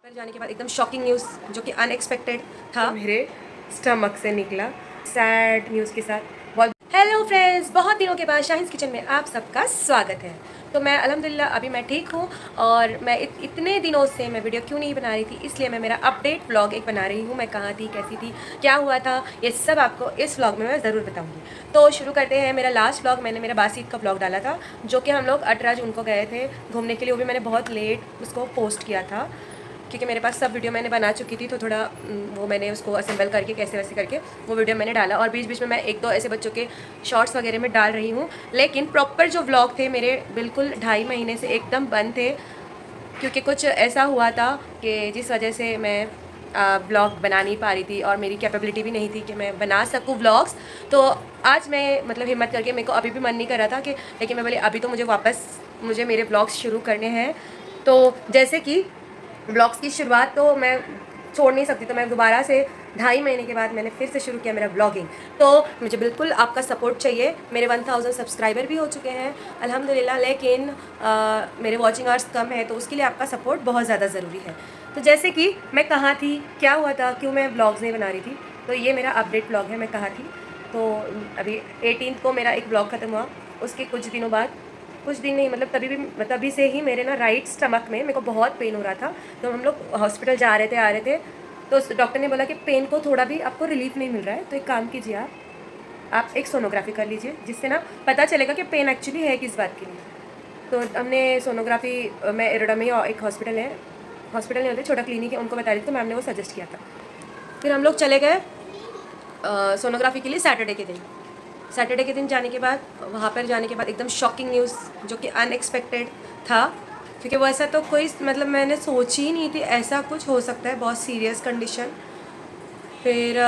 पर जाने के बाद एकदम शॉकिंग न्यूज़ जो कि अनएक्सपेक्टेड था मेरे स्टमक से निकला सैड न्यूज़ के साथ। बहुत हेलो फ्रेंड्स, बहुत दिनों के बाद शाहीन्स किचन में आप सबका स्वागत है। तो मैं अल्हम्दुलिल्लाह अभी मैं ठीक हूँ और मैं इतने दिनों से मैं वीडियो क्यों नहीं बना रही थी, इसलिए मैं मेरा अपडेट व्लॉग एक बना रही हूँ। मैं कहाँ थी, कैसी थी, क्या हुआ था, ये सब आपको इस व्लॉग में मैं ज़रूर बताऊँगी। तो शुरू करते हैं। मेरा लास्ट व्लॉग मैंने मेरा बासीत का व्लॉग डाला था, जो कि हम लोग 18 जून को गए थे घूमने के लिए। वो भी मैंने बहुत लेट उसको पोस्ट किया था क्योंकि मेरे पास सब वीडियो मैंने बना चुकी थी, तो थोड़ा वो मैंने उसको असेंबल करके कैसे वैसे करके वो वीडियो मैंने डाला। और बीच बीच में मैं एक दो ऐसे बच्चों के शॉर्ट्स वगैरह में डाल रही हूँ, लेकिन प्रॉपर जो व्लॉग थे मेरे बिल्कुल 2.5 महीने से एकदम बंद थे, क्योंकि कुछ ऐसा हुआ था कि जिस वजह से मैं व्लॉग बना नहीं पा रही थी और मेरी कैपेबिलिटी भी नहीं थी कि मैं बना सकूँ व्लॉग्स। तो आज मैं मतलब हिम्मत करके, मेरे को अभी भी मन नहीं कर रहा था कि, लेकिन मैं बोली अभी तो मुझे मेरे व्लॉग्स शुरू करने हैं। तो जैसे कि ब्लॉग्स की शुरुआत तो मैं छोड़ नहीं सकती, तो मैं दोबारा से 2.5 महीने के बाद मैंने फिर से शुरू किया मेरा ब्लॉगिंग। तो मुझे बिल्कुल आपका सपोर्ट चाहिए। मेरे 1000 सब्सक्राइबर भी हो चुके हैं अल्हम्दुलिल्लाह, लेकिन मेरे वॉचिंग आवर्स कम है, तो उसके लिए आपका सपोर्ट बहुत ज़्यादा ज़रूरी है। तो जैसे कि मैं कहाँ थी, क्या हुआ था, क्यों मैं ब्लॉग्स नहीं बना रही थी, तो ये मेरा अपडेट ब्लॉग है। मैं कहाँ थी, तो अभी 18 को मेरा एक ब्लॉग ख़त्म हुआ। उसके कुछ दिनों बाद, कुछ दिन नहीं मतलब तभी से ही मेरे ना राइट स्टमक में मेरे को बहुत पेन हो रहा था। तो हम लोग हॉस्पिटल जा रहे थे, आ रहे थे, तो डॉक्टर ने बोला कि पेन को थोड़ा भी आपको रिलीफ नहीं मिल रहा है, तो एक काम कीजिए, आप एक सोनोग्राफी कर लीजिए, जिससे ना पता चलेगा कि पेन एक्चुअली है किस बात के लिए। तो हमने सोनोग्राफी, मैं एरोडा में एक हॉस्पिटल नहीं होते, छोटा क्लिनिक है, उनको बता रही थी, तो मैम ने वो सजेस्ट किया था। फिर हम लोग चले गए सोनोग्राफी के लिए सैटरडे के दिन जाने के बाद, वहाँ पर जाने के बाद एकदम शॉकिंग न्यूज़ जो कि अनएक्सपेक्टेड था, क्योंकि वो ऐसा तो कोई मतलब मैंने सोची ही नहीं थी ऐसा कुछ हो सकता है, बहुत सीरियस कंडीशन। फिर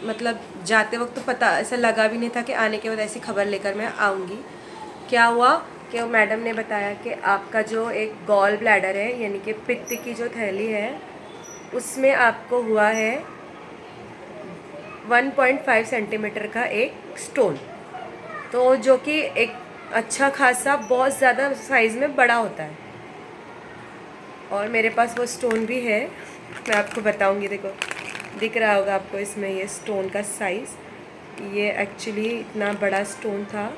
मतलब जाते वक्त तो पता ऐसा लगा भी नहीं था कि आने के बाद ऐसी खबर लेकर मैं आऊँगी। क्या हुआ कि मैडम ने बताया कि आपका जो एक गॉल ब्लैडर है, यानी कि पित्त की जो थैली है, उसमें आपको हुआ है 1.5 सेंटीमीटर का एक स्टोन, तो जो कि एक अच्छा खासा बहुत ज़्यादा साइज़ में बड़ा होता है। और मेरे पास वो स्टोन भी है, मैं आपको बताऊंगी। देखो, दिख रहा होगा आपको इसमें ये स्टोन का साइज़। ये एक्चुअली इतना बड़ा स्टोन था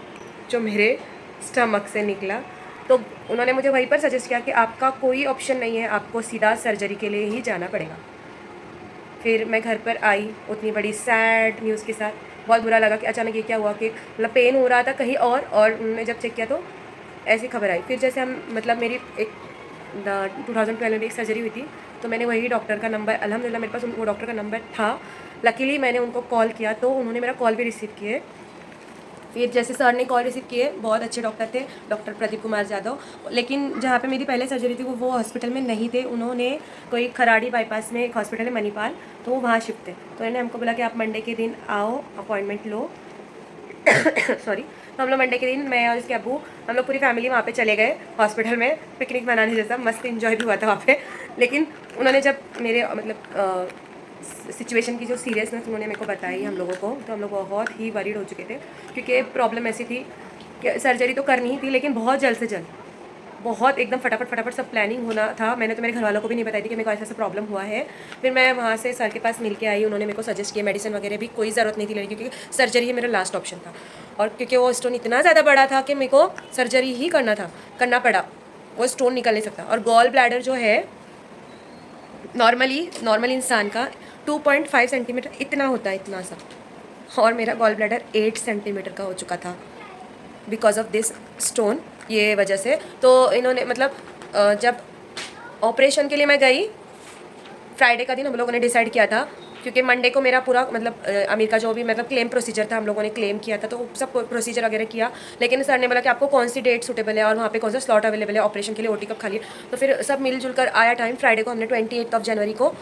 जो मेरे स्टमक से निकला। तो उन्होंने मुझे वहीं पर सजेस्ट किया कि आपका कोई ऑप्शन नहीं है, आपको सीधा सर्जरी के लिए ही जाना पड़ेगा। फिर मैं घर पर आई उतनी बड़ी सैड न्यूज़ के साथ। बहुत बुरा लगा कि अचानक ये क्या हुआ, कि मतलब पेन हो रहा था कहीं और उन्होंने जब चेक किया तो ऐसी खबर आई। फिर जैसे हम मतलब मेरी एक 2012 में एक सर्जरी हुई थी, तो मैंने वही डॉक्टर का नंबर, अल्हम्दुलिल्लाह मेरे पास वो डॉक्टर का नंबर था, लकीली मैंने उनको कॉल किया तो उन्होंने मेरा कॉल भी रिसीव किए। फिर जैसे सर ने कॉल रिसीव किए, बहुत अच्छे डॉक्टर थे, डॉक्टर प्रदीप कुमार यादव। लेकिन जहाँ पे मेरी पहले सर्जरी थी वो हॉस्पिटल में नहीं थे, उन्होंने कोई खराड़ी बाईपास में एक हॉस्पिटल है मणिपाल, तो वो वहाँ शिफ्ट थे। तो उन्होंने हमको बोला कि आप मंडे के दिन आओ, अपॉइंटमेंट लो। सॉरी। तो हम लोग मंडे के दिन, मैं और इसके अब्बू, हम लोग पूरी फैमिली वहाँ पे चले गए हॉस्पिटल में, पिकनिक मनाने जैसा मस्त इन्जॉय भी हुआ था वहाँ पे। लेकिन उन्होंने जब मेरे मतलब सिचुएशन की जो सीरियसनेस उन्होंने मेरे को बताई हम लोगों को, तो हम लोग बहुत ही वरीड हो चुके थे, क्योंकि प्रॉब्लम ऐसी थी कि सर्जरी तो करनी ही थी, लेकिन बहुत जल्द से जल्द, बहुत एकदम फटाफट सब प्लानिंग होना था। मैंने तो मेरे घर वालों को भी नहीं बताई थी कि मेरे को ऐसा प्रॉब्लम हुआ है। फिर मैं वहाँ से सर के पास मिल के आई, उन्होंने मेरे को सजेस्ट किया, मेडिसिन वगैरह भी कोई ज़रूरत नहीं थी लेने की, क्योंकि सर्जरी ही मेरा लास्ट ऑप्शन था। और क्योंकि वो स्टोन इतना ज़्यादा बड़ा था कि मेरे को सर्जरी ही करना पड़ा, वो स्टोन निकल नहीं सकता। और गॉल ब्लैडर जो है नॉर्मल इंसान का 2.5 सेंटीमीटर इतना होता है, इतना सा, और मेरा गॉल ब्लैडर 8 सेंटीमीटर का हो चुका था बिकॉज ऑफ दिस स्टोन, ये वजह से। तो इन्होंने मतलब जब ऑपरेशन के लिए मैं गई, फ्राइडे का दिन हम लोगों ने डिसाइड किया था, क्योंकि मंडे को मेरा पूरा मतलब अमीर का जो भी मतलब क्लेम प्रोसीजर था, हम लोगों ने क्लेम किया था, तो सब प्रोसीजर वगैरह किया। लेकिन सर ने बोला कि आपको कौन सी डेट सूटेबल है और वहाँ पे कौन सा स्लॉट अवेलेबल है ऑपरेशन के लिए, ओटी कब खाली है। तो फिर सब मिलजुल कर आया टाइम। फ्राइडे को हमने 28 जनवरी को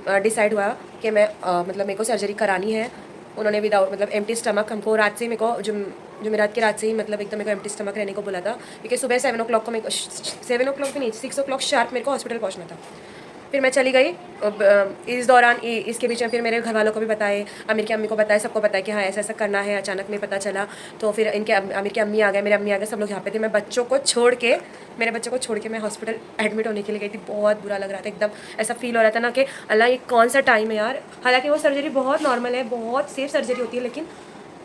डिसाइड हुआ कि मैं मतलब मेरे को सर्जरी करानी है। उन्होंने विदाउट मतलब एम्प्टी स्टमक हमको रात से, मेरे को जुमेरात की रात से ही मतलब एकदम मेरे को एम्प्टी स्टमक रहने को बोला था, क्योंकि सुबह 7 o'clock को मेरे को 7 o'clock भी नहीं, 6 o'clock शार्प मेरे को हॉस्पिटल पहुँचना था। फिर मैं चली गई। इस दौरान इसके बीच में फिर मेरे घर वालों को भी बताए, आमिर की अम्मी को बताया, सबको बताया कि हाँ ऐसा ऐसा करना है। अचानक में पता चला तो फिर आमिर की अम्मी आ गए, मेरे अम्मी आ गए, सब लोग यहाँ पे थे। मैं मेरे बच्चों को छोड़ के मैं हॉस्पिटल एडमिट होने के लिए गई थी। बहुत बुरा लग रहा था, एकदम ऐसा फील हो रहा था ना कि अल्लाह ये कौन सा टाइम है यार। हालांकि वो सर्जरी बहुत नॉर्मल है, बहुत सेफ सर्जरी होती है, लेकिन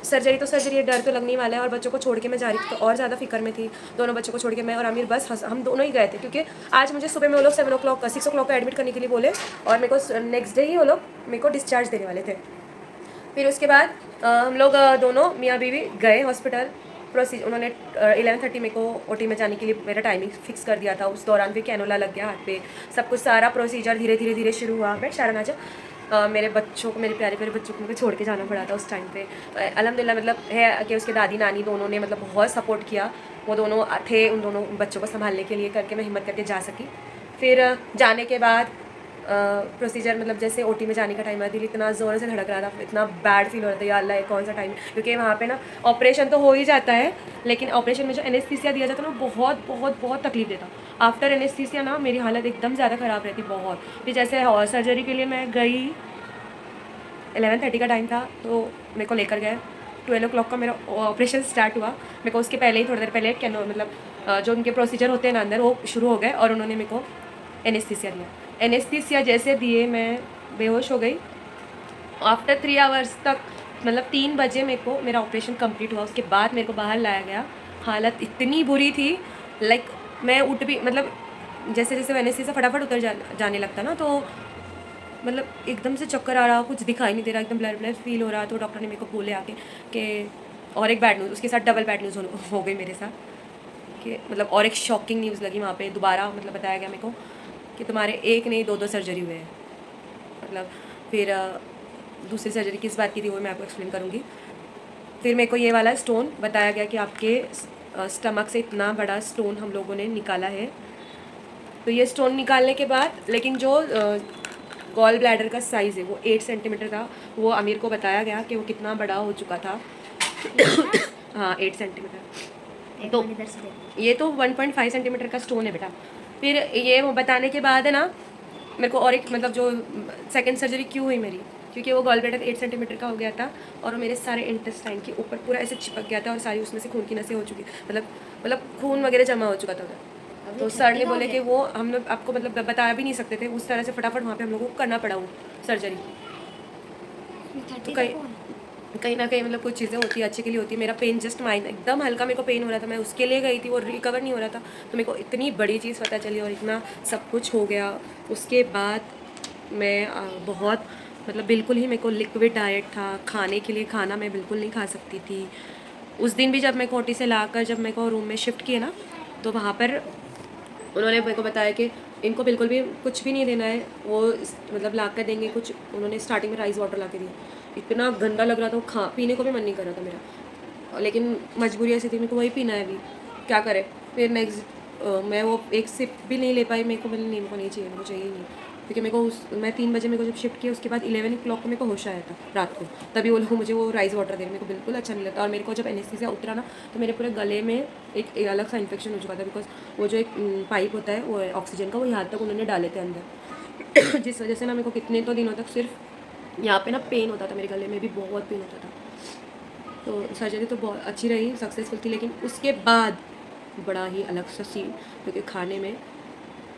सर्जरी तो सर्जरी है, डर तो लगने ही वाला है। और बच्चों को छोड़ के मैं जा रही थी तो और ज़्यादा फिक्र में थी। दोनों बच्चों को छोड़ के मैं और आमिर बस हम दोनों ही गए थे, क्योंकि आज मुझे सुबह में वो लोग 6 o'clock को एडमिट करने के लिए बोले, और मेरे को नेक्स्ट डे ही वो लोग मेरे को डिस्चार्ज देने वाले थे। फिर उसके बाद हम लोग दोनों मियाँ बीवी गए हॉस्पिटल। उन्होंने 11:30 मेरे को ओटी में जाने के लिए मेरा टाइमिंग फिक्स कर दिया था। उस दौरान फिर कैनोला लग गया हाथ पे, सब कुछ सारा प्रोसीजर धीरे धीरे धीरे शुरू हुआ। मैं शारनाजा मेरे बच्चों को, मेरे प्यारे प्यारे बच्चों को मुझे छोड़ के जाना पड़ा था उस टाइम पे। अल्हम्दुलिल्लाह मतलब है कि उसके दादी नानी दोनों ने मतलब बहुत सपोर्ट किया। वो दोनों थे, उन दोनों बच्चों को संभालने के लिए, करके मैं हिम्मत करके जा सकी। फिर जाने के बाद प्रोसीजर मतलब जैसे ओटी में जाने का टाइम आया, दिल इतना ज़ोर से धड़क रहा था, इतना बैड फील हो रहा था, या अल्लाह ये कौन सा टाइम। क्योंकि वहाँ पे ना ऑपरेशन तो हो ही जाता है, लेकिन ऑपरेशन में जो एनेस्थीसिया दिया जाता है ना, बहुत बहुत बहुत तकलीफ देता। आफ्टर एनेस्थीसिया ना मेरी हालत एकदम ज़्यादा ख़राब रहती बहुत। फिर जैसे सर्जरी के लिए मैं गई, 11:30 का टाइम था, तो मेरे को लेकर गए। 12 o'clock का मेरा ऑपरेशन स्टार्ट हुआ। मेरे को उसके पहले ही, थोड़ी देर पहले मतलब जो उनके प्रोसीजर होते हैं ना अंदर, वो शुरू हो गए, और उन्होंने मेरे को एनेस्थीसिया दिया। एनेस्थीसिया जैसे दिए मैं बेहोश हो गई। आफ्टर 3 आवर्स तक, मतलब 3 बजे मेरे को मेरा ऑपरेशन कंप्लीट हुआ। उसके बाद मेरे को बाहर लाया गया। हालत इतनी बुरी थी, लाइक मैं उठ भी, मतलब जैसे जैसे एनेस्थीसिया फटाफट उतर जाने लगता ना, तो मतलब एकदम से चक्कर आ रहा, कुछ दिखाई नहीं दे रहा, एकदम ब्लर ब्लर फील हो रहा। तो डॉक्टर ने मेरे को बोले आके कि, और एक बैड न्यूज़, उसके साथ डबल बैड न्यूज़ हो गई मेरे साथ, कि मतलब और एक शॉकिंग न्यूज़ लगी वहाँ पे। दोबारा मतलब बताया गया मेरे को कि तुम्हारे एक नहीं दो सर्जरी हुए हैं। मतलब फिर दूसरी सर्जरी किस बात की थी वो मैं आपको एक्सप्लेन करूँगी। फिर मेरे को ये वाला स्टोन बताया गया कि आपके स्टमक से इतना बड़ा स्टोन हम लोगों ने निकाला है। तो ये स्टोन निकालने के बाद, लेकिन जो गॉल ब्लैडर का साइज़ है वो 8 सेंटीमीटर था। वो आमिर को बताया गया कि वो कितना बड़ा हो चुका था। हाँ 8 सेंटीमीटर। तो ये तो 1.5 सेंटीमीटर का स्टोन है बेटा। फिर ये वो बताने के बाद है ना, मेरे को और एक मतलब जो सेकंड सर्जरी क्यों हुई मेरी, क्योंकि वो गॉल ब्लैडर 8 सेंटीमीटर का हो गया था, और मेरे सारे इंटेस्टाइन के ऊपर पूरा ऐसे चिपक गया था, और सारी उसमें से खून की नसें हो चुकी, मतलब खून वगैरह जमा हो चुका था उधर। तो सर ने बोले कि वो हम लोग आपको मतलब बता भी नहीं सकते थे, उस तरह से फटाफट वहाँ पे हम लोगों को करना पड़ा वो सर्जरी। तो कहीं ना कहीं मतलब कुछ चीज़ें होती है अच्छे के लिए होती है। मेरा पेन जस्ट माइंड एकदम हल्का मेरे को पेन हो रहा था, मैं उसके लिए गई थी, वो रिकवर नहीं हो रहा था। तो मेरे को इतनी बड़ी चीज़ पता चली और इतना सब कुछ हो गया। उसके बाद मैं बहुत मतलब बिल्कुल ही मेरे को लिक्विड डाइट था, खाने के लिए खाना मैं बिल्कुल नहीं खा सकती थी। उस दिन भी जब मैं कोटी से लाकर जब मेरे को रूम में शिफ्ट किए ना, तो वहाँ पर उन्होंने मेरे को बताया कि इनको बिल्कुल भी कुछ भी नहीं देना है, वो मतलब ला कर देंगे कुछ। उन्होंने स्टार्टिंग में राइस वाटर ला के दिया, इतना गंदा लग रहा था वो, पीने को भी मन नहीं कर रहा था मेरा, लेकिन मजबूरी ऐसी थी मेरे को वही पीना है अभी, क्या करे। फिर नेक्स्ट मैं वो एक सिप भी नहीं ले पाई। मेरे को बोले नहीं, मेरे को नहीं चाहिए, मेरे को चाहिए ही नहीं, क्योंकि मेरे को मैं 3 बजे मेरे को जब शिफ्ट किया, उसके बाद 11 o'clock को मेरे को होश आया था रात को, तभी वो लोग मुझे वो राइस वाटर दे रहे, मेरे को बिल्कुल अच्छा नहीं लगता। और मेरे को जब एनेस्थीसिया उतरा ना, तो मेरे पूरे गले में एक अलग सा इन्फेक्शन हो चुका था, बिकॉज वो जो एक पाइप होता है वो ऑक्सीजन का, वो यहाँ तक उन्होंने डाले थे अंदर जिस वजह से ना मेरे को कितने तो दिनों तक सिर्फ यहाँ पे ना पेन होता था, मेरे गले में भी बहुत पेन होता था। तो सर्जरी तो बहुत अच्छी रही, सक्सेसफुल थी, लेकिन उसके बाद बड़ा ही अलग सा सीन, क्योंकि खाने में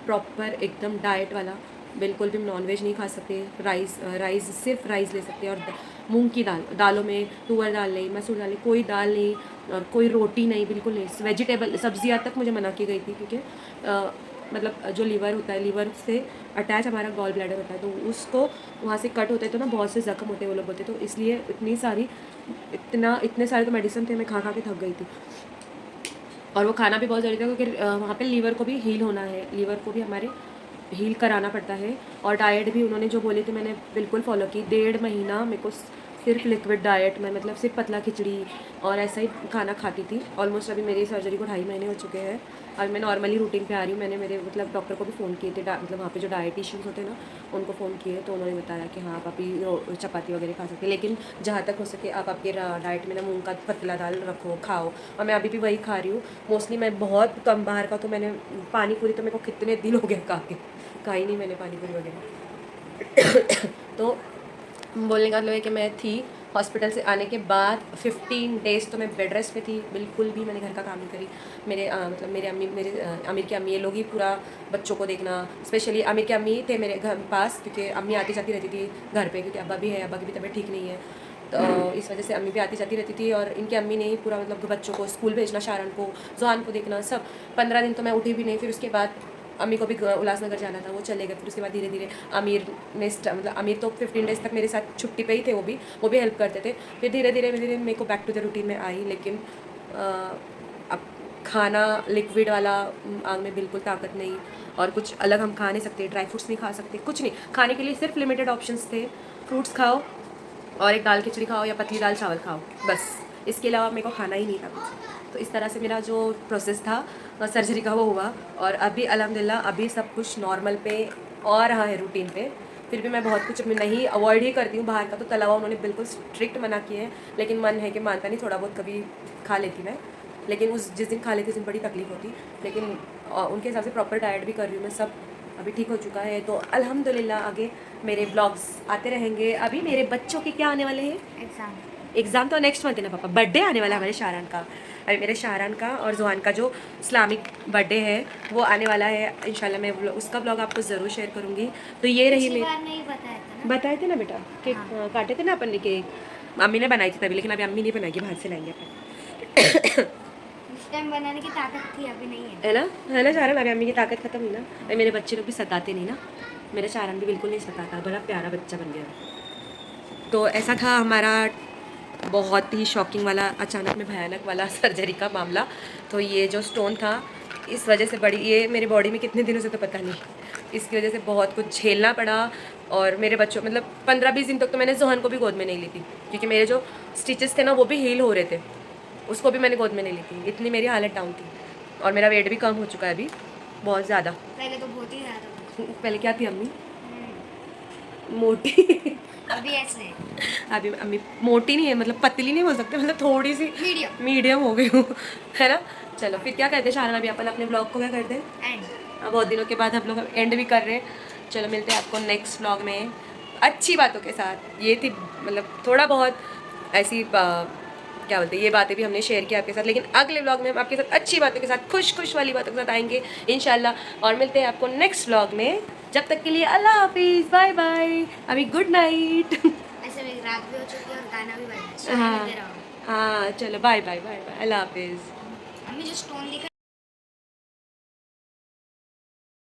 प्रॉपर एकदम डाइट वाला, बिल्कुल भी नॉनवेज नहीं खा सकते, राइस सिर्फ राइस ले सकते हैं, और मूंग की दालों में तुअर दाल नहीं, मसूर दाल नहीं, कोई दाल नहीं, और कोई रोटी नहीं, बिल्कुल नहीं। वेजिटेबल सब्जियां तक मुझे मना की गई थी, क्योंकि मतलब जो लीवर होता है, लीवर से अटैच हमारा गॉल ब्लैडर होता है, तो उसको वहाँ से कट होता है तो ना बहुत से ज़ख्म होते हैं, वो लोग बोलते हैं। तो इसलिए इतने सारे तो मेडिसिन थे, मैं खा के थक गई थी। और वो खाना भी बहुत ज़रूरी था, क्योंकि वहाँ पे लीवर को भी हील होना है, लीवर को भी हमारे हील कराना पड़ता है। और डाइट भी उन्होंने जो बोली थी मैंने बिल्कुल फॉलो की। 1.5 महीना मेरे को सिर्फ लिक्विड डाइट में, मतलब सिर्फ पतला खिचड़ी और ऐसा ही खाना खाती थी। ऑलमोस्ट अभी मेरी सर्जरी को 2.5 महीने हो चुके हैं, और मैं नॉर्मली रूटीन पे आ रही हूँ। मैंने मेरे मतलब डॉक्टर को भी फ़ोन किए थे, मतलब वहाँ पे जो डाइटिशियंस होते हैं ना, उनको फ़ोन किए, तो उन्होंने बताया कि हाँ आप अभी चपाती वगैरह खा सकते हैं, लेकिन जहाँ तक हो सके आप आपके डाइट में ना मूँग का पतला दाल रखो, खाओ। और मैं अभी भी वही खा रही हूँ मोस्टली। मैं बहुत कम बाहर का, तो मैंने पानी पूरी तो मेरे को कितने दिन हो गए खा के, खाई नहीं मैंने पानी पूरी वगैरह। तो बोलने का मतलब है कि मैं थी हॉस्पिटल से आने के बाद 15 डेज़ तो मैं बेड रेस्ट पे थी, बिल्कुल भी मैंने घर का काम नहीं करी। मतलब मेरे अम्मी, आमिर की अम्मी, ये लोग ही पूरा बच्चों को देखना, स्पेशली आमिर की अम्मी थे मेरे घर पास, क्योंकि अम्मी आती जाती रहती थी घर पे, क्योंकि अब्बा भी है, अब्बा की भी तबीयत ठीक नहीं है, तो इस वजह से अम्मी भी आती जाती रहती थी। और इनकी अम्मी ने ही पूरा मतलब बच्चों को स्कूल भेजना, शारन को, जोहान को देखना, सब 15 दिन तो मैं उठी भी नहीं। फिर उसके बाद अम्मी को भी उल्लासनगर जाना था, वो चले गए। फिर उसके बाद धीरे धीरे आमिर ने मतलब आमिर तो 15 डेज़ तक मेरे साथ छुट्टी पे ही थे, वो भी हेल्प करते थे। फिर धीरे धीरे मेरे को बैक टू द रूटीन में आई। लेकिन अब खाना लिक्विड वाला आग में बिल्कुल ताकत नहीं, और कुछ अलग हम खा नहीं सकते, ड्राई फ्रूट्स नहीं खा सकते, कुछ नहीं खाने के लिए सिर्फ लिमिटेड ऑप्शंस थे। फ्रूट्स खाओ और एक दाल खिचड़ी खाओ या पतली दाल चावल खाओ, बस। इसके अलावा मेरे को खाना ही नहीं था कुछ। तो इस तरह से मेरा जो प्रोसेस था सर्जरी का वो हुआ। और अभी अल्हम्दुलिल्लाह अभी सब कुछ नॉर्मल पे आ रहा है, रूटीन पे। फिर भी मैं बहुत कुछ नहीं अवॉइड ही करती हूँ बाहर का। तो तला हुआ उन्होंने बिल्कुल स्ट्रिक्ट मना किए हैं, लेकिन मन है कि मानता नहीं, थोड़ा बहुत कभी खा लेती मैं। लेकिन जिस दिन खा लेती उस दिन बड़ी तकलीफ होती। लेकिन उनके हिसाब से प्रॉपर डाइट भी कर रही हूँ मैं, सब अभी ठीक हो चुका है। तो अल्हम्दुलिल्लाह आगे मेरे ब्लॉग्स आते रहेंगे। अभी मेरे बच्चों के क्या आने वाले हैं? एग्ज़ाम तो नेक्स्ट मंथ है ना पापा, बर्थडे आने वाला है हमारे शाहरान का। अभी मेरे शाहरान का और जोहान का जो इस्लामिक बर्थडे है वो आने वाला है इंशाल्लाह। मैं उसका ब्लॉग आपको ज़रूर शेयर करूँगी। तो ये रही मेरी, नहीं बताया था ना? बताए थे ना बेटा, केक काटे थे ना अपन ने केक। अम्मी ने बनाई थी तभी, लेकिन अभी अम्मी नहीं बनाएगी, बाहर से लाएंगे अपन। उस टाइम बनाने की ताकत थी, अभी नहीं है। है ना शाहरान, अभी अम्मी की ताकत खत्म हुई ना। अभी मेरे बच्चे लोग भी सताते नहीं ना, मेरा शाहरान भी बिल्कुल नहीं सताता, बड़ा प्यारा बच्चा बन गया। तो ऐसा था हमारा बहुत ही शॉकिंग वाला, अचानक में भयानक वाला सर्जरी का मामला। तो ये जो स्टोन था इस वजह से ये मेरी बॉडी में कितने दिनों से तो पता नहीं, इसकी वजह से बहुत कुछ झेलना पड़ा। और मेरे बच्चों मतलब 15-20 दिन तक तो मैंने जोहन को भी गोद में नहीं ली थी, क्योंकि मेरे जो स्टिचेस थे ना वो भी हील हो रहे थे, उसको भी मैंने गोद में नहीं ली थी, इतनी मेरी हालत डाउन थी। और मेरा वेट भी कम हो चुका है अभी बहुत ज़्यादा। पहले तो बहुत ही ज़्यादा। पहले क्या थी अम्मी? मोटी। अभी ऐसे अभी अम्मी मोटी नहीं है, मतलब पतली नहीं बोल सकते, मतलब थोड़ी सी मीडियम हो गई हूँ, है ना। चलो फिर क्या करते हैं शाहरान, अभी अपन अपने ब्लॉग को क्या करते हैं, एंड बहुत दिनों के बाद हम लोग एंड भी कर रहे हैं। चलो मिलते हैं आपको नेक्स्ट ब्लॉग में अच्छी बातों के साथ। ये थी मतलब थोड़ा बहुत ऐसी क्या बोलते हैं, ये बातें भी हमने शेयर की आपके साथ, लेकिन अगले ब्लॉग में हम आपके साथ अच्छी बातों के साथ, खुश वाली बातों के साथ आएंगे इंशाल्लाह। और मिलते हैं आपको नेक्स्ट ब्लॉग में, जब तक के लिए अल्लाह हाफिज़, बाय बाय, अभी गुड नाइट। ऐसे में रात भी हो चुकी है और गाना भी बज रहा है। हाँ चलो बाय बाय, अल्लाह हाफिज़। अम्मी जो स्टोन दिखा